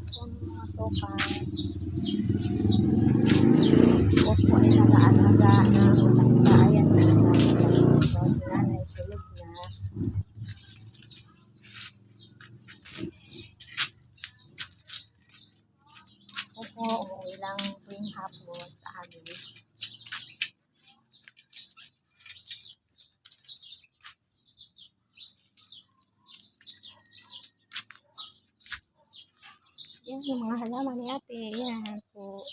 po ng mga sofa. Opo ay nag-aalaga na matanda. Ayan na sa si nanay tulog na. Opo, umuwi lang tuwing hapon sa amin. Yan yung mga halaman ni ate. Yan po.